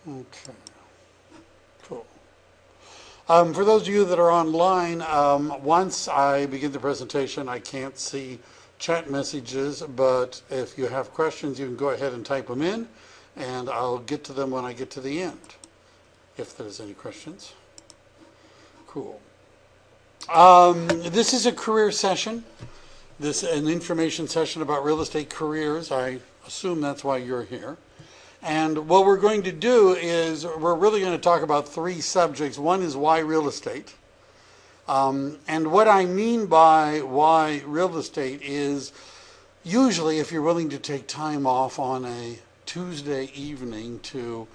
Okay, cool. For those of you that are online, once I begin the presentation, I can't see chat messages, but if you have questions, you can go ahead and type them in, and I'll get to them when I get to the end, if there's any questions. Cool. This is a career session. This is an information session about real estate careers. I assume that's why you're here. And what we're going to do is we're really going to talk about three subjects. One is why real estate. And what I mean by why real estate is usually if you're willing to take time off on a Tuesday evening to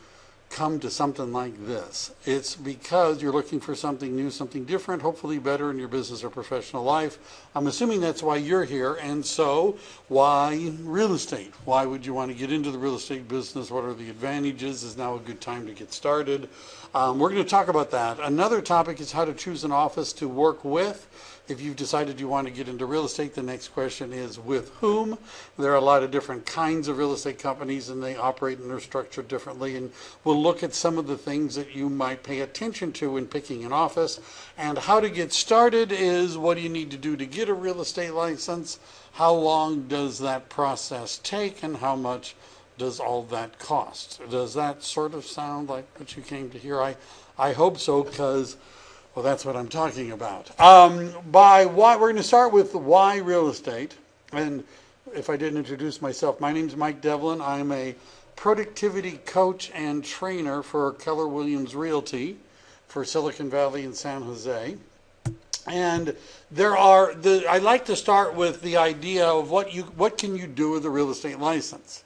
come to something like this, it's because you're looking for something new, something different, hopefully better in your business or professional life. I'm assuming that's why you're here. And so why real estate? Why would you want to get into the real estate business? What are the advantages? Is now a good time to get started? We're going to talk about that. Another topic is how to choose an office to work with. If you've decided you want to get into real estate, the next question is with whom? There are a lot of different kinds of real estate companies, and they operate and are structured differently. And we'll look at some of the things that you might pay attention to in picking an office. And how to get started is what do you need to do to get a real estate license? How long does that process take? And how much does all that cost? Does that sort of sound like what you came to hear? I hope so, because well, that's what I'm talking about. By why, we're going to start with why real estate. And if I didn't introduce myself, my name's Mike Devlin. I'm a productivity coach and trainer for Keller Williams Realty for Silicon Valley and San Jose. And I like to start with the idea of what can you do with a real estate license.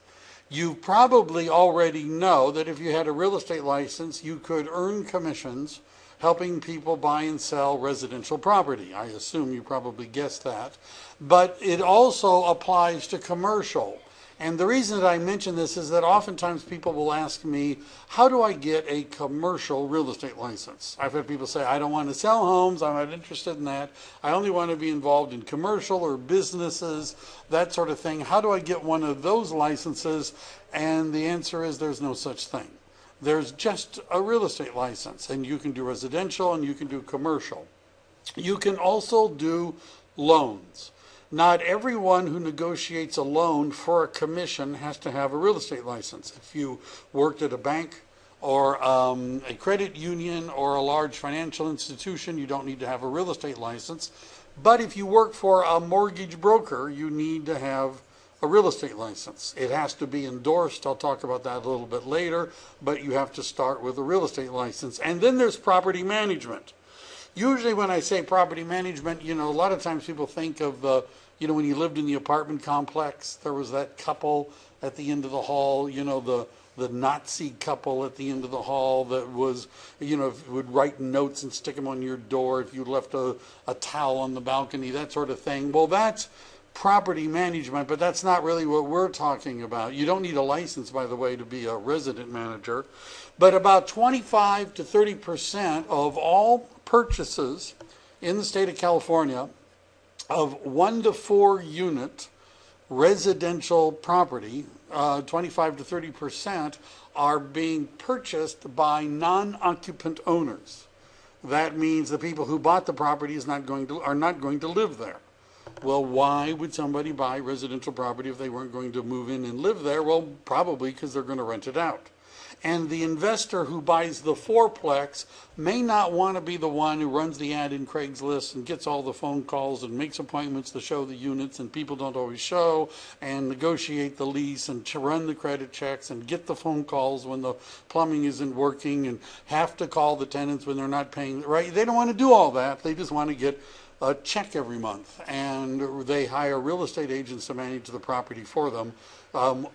You probably already know that if you had a real estate license, you could earn commissions helping people buy and sell residential property. I assume you probably guessed that. But it also applies to commercial. And the reason that I mention this is that oftentimes people will ask me, how do I get a commercial real estate license? I've had people say, I don't want to sell homes, I'm not interested in that. I only want to be involved in commercial or businesses, that sort of thing. How do I get one of those licenses? And the answer is there's no such thing. There's just a real estate license, and you can do residential and you can do commercial. You can also do loans. Not everyone who negotiates a loan for a commission has to have a real estate license. If you worked at a bank or a credit union or a large financial institution, you don't need to have a real estate license. But if you work for a mortgage broker, you need to have a real estate license. It has to be endorsed. I'll talk about that a little bit later, but you have to start with a real estate license. And then there's property management. Usually when I say property management, a lot of times people think of when you lived in the apartment complex, there was that couple at the end of the hall, the Nazi couple at the end of the hall that was, would write notes and stick them on your door if you left a towel on the balcony, that sort of thing. Well, that's property management, but that's not really what we're talking about. You don't need a license, by the way, to be a resident manager. But about 25 to 30% of all purchases in the state of California of 1 to 4 unit residential property, 25 to 30% are being purchased by non-occupant owners. That means the people who bought the property are not going to live there. Well, why would somebody buy residential property if they weren't going to move in and live there? Well, probably because they're going to rent it out. And the investor who buys the fourplex may not want to be the one who runs the ad in Craigslist and gets all the phone calls and makes appointments to show the units, and people don't always show, and negotiate the lease and to run the credit checks and get the phone calls when the plumbing isn't working and have to call the tenants when they're not paying, right? They don't want to do all that. They just want to get a check every month, and they hire real estate agents to manage the property for them.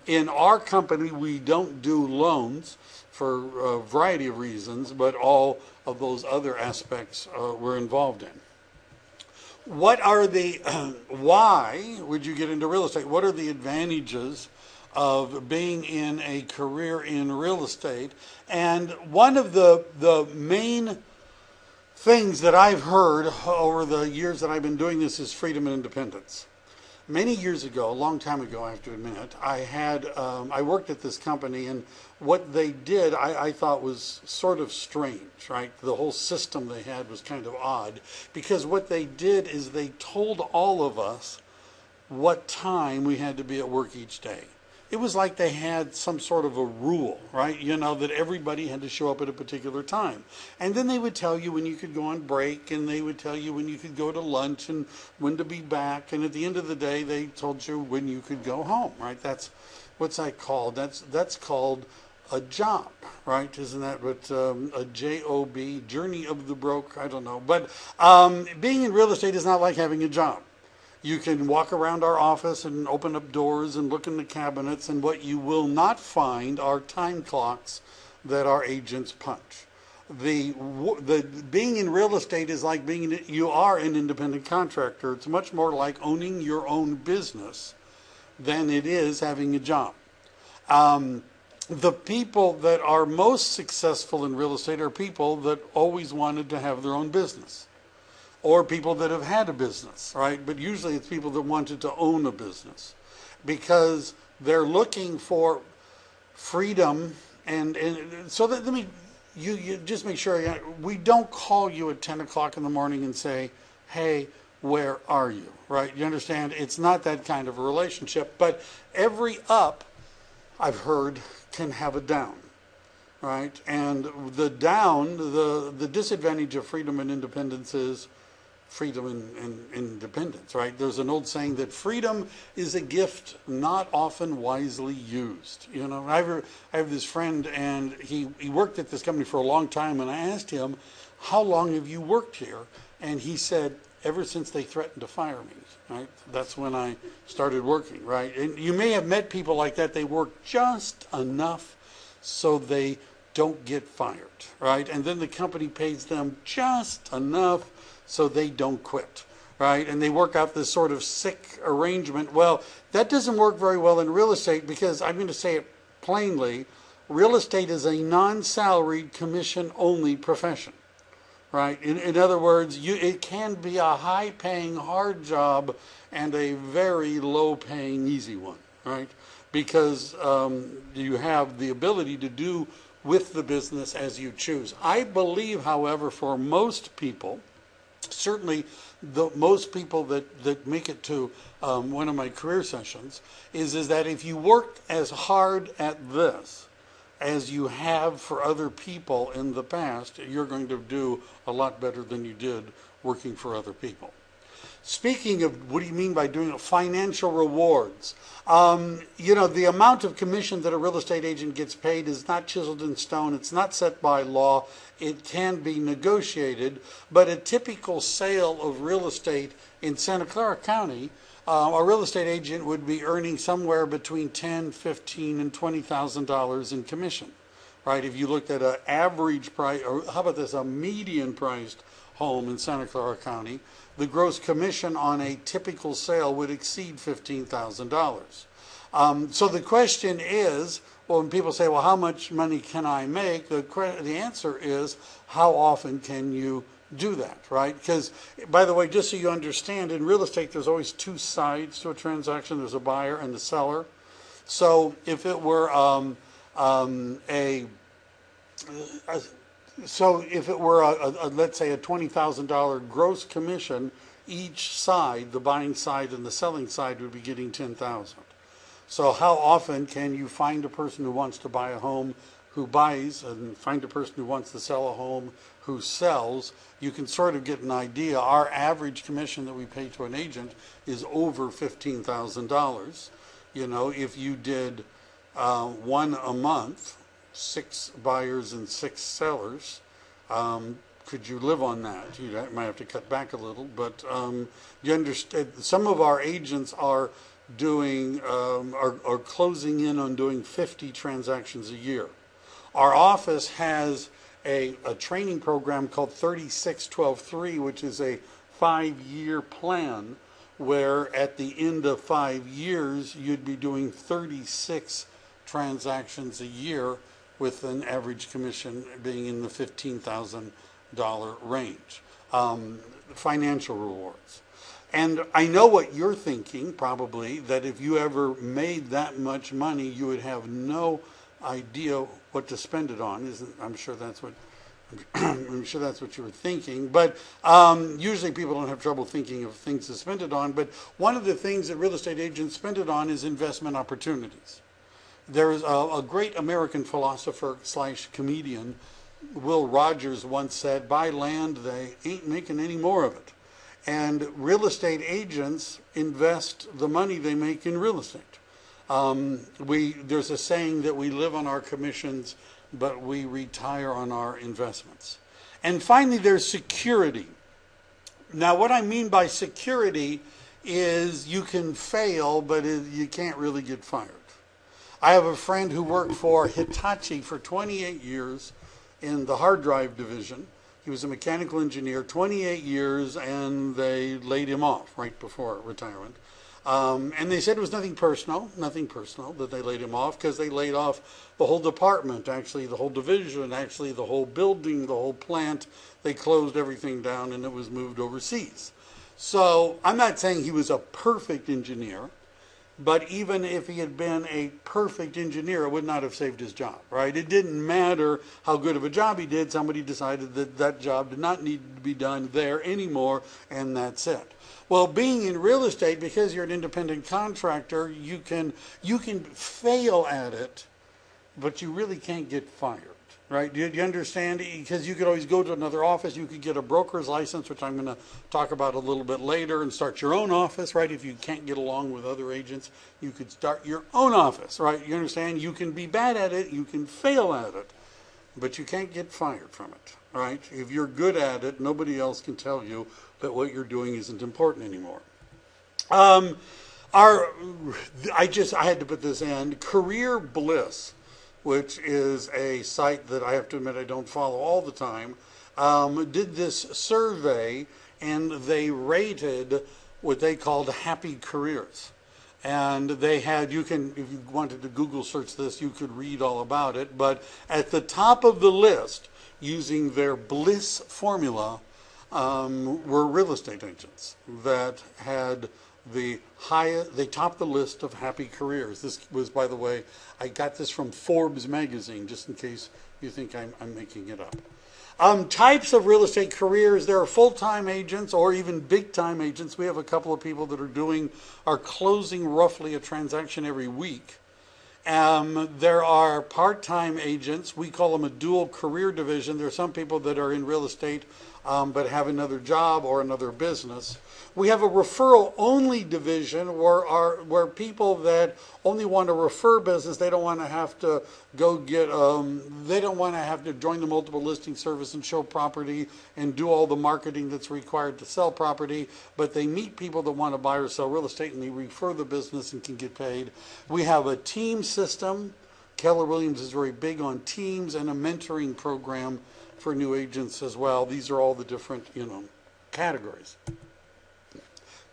In our company, we don't do loans for a variety of reasons, but all of those other aspects we're involved in. What are the, why would you get into real estate? What are the advantages of being in a career in real estate? And one of the main things that I've heard over the years that I've been doing this is freedom and independence. Many years ago, a long time ago, I have to admit, I worked at this company, and what they did, I thought was sort of strange, right? The whole system they had was kind of odd, because what they did is they told all of us what time we had to be at work each day. It was like they had some sort of a rule, right? You know, that everybody had to show up at a particular time. And then they would tell you when you could go on break, and they would tell you when you could go to lunch and when to be back. And at the end of the day, they told you when you could go home, right? What's that called? That's called a job, right? Isn't that what a JOB, Journey of the Broke? I don't know. But being in real estate is not like having a job. You can walk around our office and open up doors and look in the cabinets, and what you will not find are time clocks that our agents punch. The being in real estate is like you are an independent contractor. It's much more like owning your own business than it is having a job. The people that are most successful in real estate are people that always wanted to have their own business, or people that have had a business, right? But usually it's people that wanted to own a business, because they're looking for freedom. And so that, you just make sure, we don't call you at 10 o'clock in the morning and say, hey, where are you, right? You understand? It's not that kind of a relationship. But every up, I've heard, can have a down, right? And the down, the disadvantage of freedom and independence is freedom and independence, right? There's an old saying that freedom is a gift not often wisely used. You know, I have this friend, and he worked at this company for a long time, and I asked him, how long have you worked here? And he said, ever since they threatened to fire me, right? That's when I started working, right? And you may have met people like that. They work just enough so they don't get fired, right? And then the company pays them just enough so they don't quit, right? And they work out this sort of sick arrangement. Well, that doesn't work very well in real estate, because I'm going to say it plainly, real estate is a non-salaried, commission-only profession, right? In other words, it can be a high-paying, hard job and a very low-paying, easy one, right? Because you have the ability to do with the business as you choose. I believe, however, for most people, certainly most people that make it to one of my career sessions, is that if you work as hard at this as you have for other people in the past, you're going to do a lot better than you did working for other people. Speaking of, what do you mean by doing financial rewards? You know, the amount of commission that a real estate agent gets paid is not chiseled in stone. It's not set by law. It can be negotiated. But a typical sale of real estate in Santa Clara County, a real estate agent would be earning somewhere between $10,000, $15,000, and $20,000 in commission, right? If you looked at an average price, or how about this, a median priced home in Santa Clara County, the gross commission on a typical sale would exceed $15,000. So the question is, well, when people say, well, how much money can I make? The answer is, how often can you do that, right? Because, by the way, just so you understand, in real estate, there's always two sides to a transaction. There's a buyer and the seller. So if it were let's say a $20,000 gross commission, each side, the buying side and the selling side, would be getting $10,000. So how often can you find a person who wants to buy a home who buys, and find a person who wants to sell a home who sells? You can sort of get an idea. Our average commission that we pay to an agent is over $15,000. You know, if you did one a month, 6 buyers and 6 sellers, could you live on that? You might have to cut back a little, but you understand. Some of our agents are doing are closing in on doing 50 transactions a year. Our office has a training program called 36-12-3, which is a 5-year plan, where at the end of 5 years you'd be doing 36 transactions a year, with an average commission being in the $15,000 range. Financial rewards. And I know what you're thinking, probably, that if you ever made that much money, you would have no idea what to spend it on. I'm sure that's what I'm sure that's what you were thinking. But usually people don't have trouble thinking of things to spend it on. But one of the things that real estate agents spend it on is investment opportunities. There's a great American philosopher / comedian, Will Rogers, once said, "Buy land, they ain't making any more of it." And real estate agents invest the money they make in real estate. There's a saying that we live on our commissions, but we retire on our investments. And finally, there's security. Now, what I mean by security is you can fail, but you can't really get fired. I have a friend who worked for Hitachi for 28 years in the hard drive division. He was a mechanical engineer, 28 years, and they laid him off right before retirement. And they said it was nothing personal that they laid him off, because they laid off the whole department, actually the whole division, actually the whole building, the whole plant. They closed everything down and it was moved overseas. So I'm not saying he was a perfect engineer, but even if he had been a perfect engineer, it would not have saved his job, right? It didn't matter how good of a job he did. Somebody decided that that job did not need to be done there anymore, and that's it. Well, being in real estate, because you're an independent contractor, you can fail at it, but you really can't get fired, right? Do you understand? Because you could always go to another office. You could get a broker's license, which I'm going to talk about a little bit later, and start your own office, right? If you can't get along with other agents, you could start your own office, right? You understand? You can be bad at it. You can fail at it, but you can't get fired from it, right? If you're good at it, nobody else can tell you that what you're doing isn't important anymore. I had to put this in. Career Bliss, which is a site that I have to admit I don't follow all the time, did this survey, and they rated what they called happy careers. And they had, if you wanted to Google search this, you could read all about it. But at the top of the list, using their Bliss formula, were real estate agents that had the highest. They topped the list of happy careers. This was, by the way, I got this from Forbes magazine, just in case you think I'm making it up. Types of real estate careers: there are full-time agents or even big-time agents. We have a couple of people that are closing roughly a transaction every week. There are part-time agents. We call them a dual career division. There are some people that are in real estate but have another job or another business. We have a referral-only division where people that only want to refer business, they don't want to have to they don't want to have to join the multiple listing service and show property and do all the marketing that's required to sell property, but they meet people that want to buy or sell real estate and they refer the business and can get paid. We have a team system. Keller Williams is very big on teams, and a mentoring program for new agents as well. These are all the different, categories.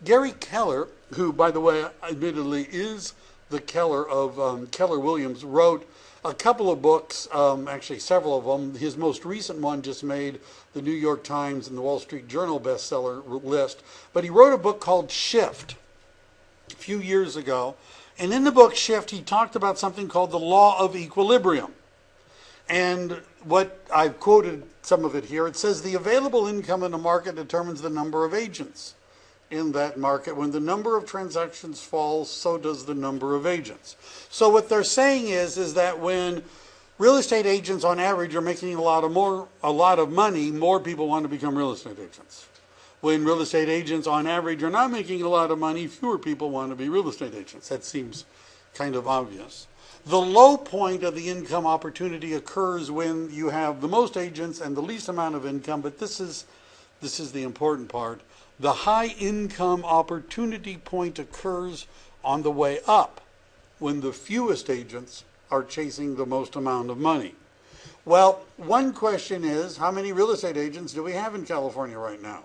Gary Keller, who, by the way, admittedly is the Keller of Keller Williams, wrote a couple of books, actually several of them. His most recent one just made the New York Times and the Wall Street Journal bestseller list. But he wrote a book called Shift a few years ago. And in the book Shift, he talked about something called the law of equilibrium. And what I've quoted some of it here, it says the available income in a market determines the number of agents in that market. When the number of transactions falls, so does the number of agents. So what they're saying is that when real estate agents on average are making a lot of money, more people want to become real estate agents. When real estate agents on average are not making a lot of money, fewer people want to be real estate agents. That seems kind of obvious. The low point of the income opportunity occurs when you have the most agents and the least amount of income, but this is the important part. The high income opportunity point occurs on the way up, when the fewest agents are chasing the most amount of money. Well, one question is, how many real estate agents do we have in California right now?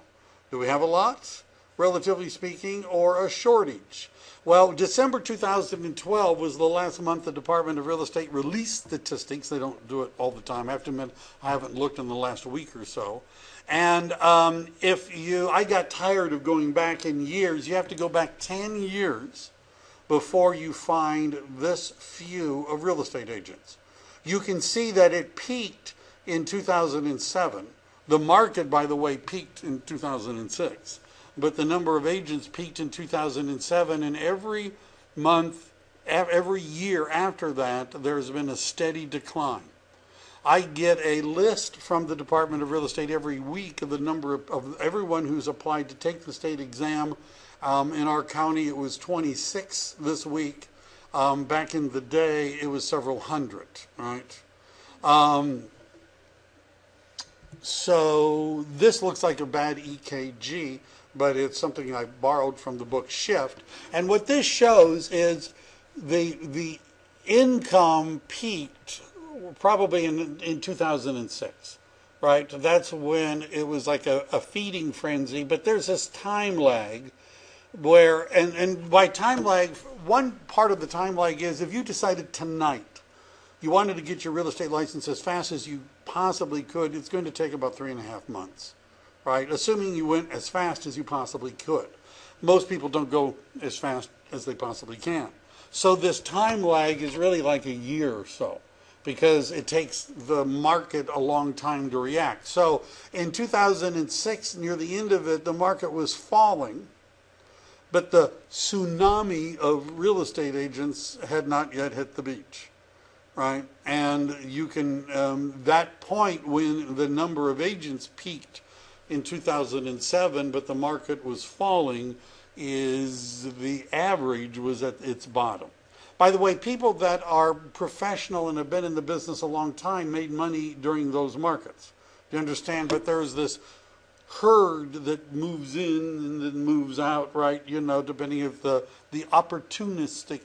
Do we have a lot? relatively speaking, or a shortage? Well, December 2012 was the last month the Department of Real Estate released statistics. They don't do it all the time. I have to admit, I haven't looked in the last week or so. And I got tired of going back in years. You have to go back 10 years before you find this few of real estate agents. You can see that it peaked in 2007. The market, by the way, peaked in 2006. But the number of agents peaked in 2007, and every month, every year after that, there's been a steady decline. I get a list from the Department of Real Estate every week of the number of everyone who's applied to take the state exam. In our county, it was 26 this week. Back in the day, it was several hundred, right? So this looks like a bad EKG, but it's something I borrowed from the book Shift. And what this shows is the income peaked probably in 2006, right? That's when it was like a feeding frenzy. But there's this time lag where, and by time lag, one part of the time lag is if you decided tonight you wanted to get your real estate license as fast as you possibly could, it's going to take about 3.5 months, right? Assuming you went as fast as you possibly could. Most people don't go as fast as they possibly can. So this time lag is really like a year or so, because it takes the market a long time to react. So in 2006, near the end of it, the market was falling, but the tsunami of real estate agents had not yet hit the beach, right? And you can, that point when the number of agents peaked in 2007, but the market was falling, is the average was at its bottom. By the way, people that are professional and have been in the business a long time made money during those markets. Do you understand? But there's this herd that moves in and then moves out, right? You know, depending if the opportunistic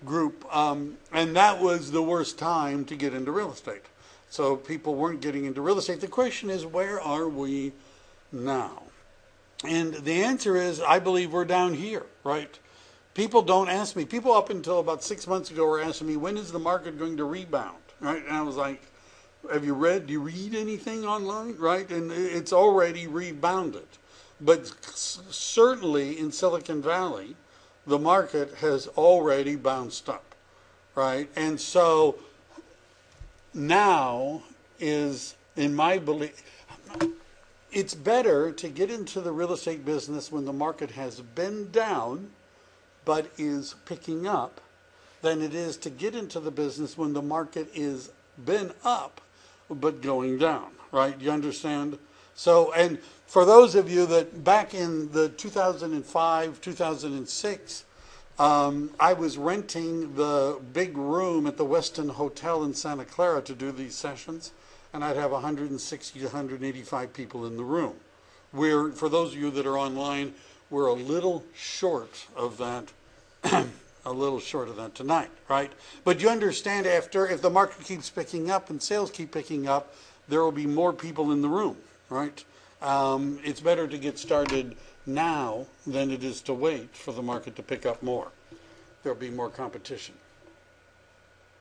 group. And that was the worst time to get into real estate. So people weren't getting into real estate. The question is, where are we now? And the answer is, I believe we're down here, right? People don't ask me. People up until about 6 months ago were asking me, when is the market going to rebound, right? And I was like, do you read anything online, right? And it's already rebounded. But certainly in Silicon Valley, the market has already bounced up, right? And so now is, in my belief, it's better to get into the real estate business when the market has been down but is picking up than it is to get into the business when the market is been up but going down, right? You understand? So, and for those of you that back in the 2005, 2006, I was renting the big room at the Westin Hotel in Santa Clara to do these sessions, and I'd have 160 to 185 people in the room. For those of you that are online, we're a little short of that, a little short of that tonight, right? But you understand, if the market keeps picking up and sales keep picking up, there will be more people in the room, right? It's better to get started now than it is to wait for the market to pick up more. There'll be more competition.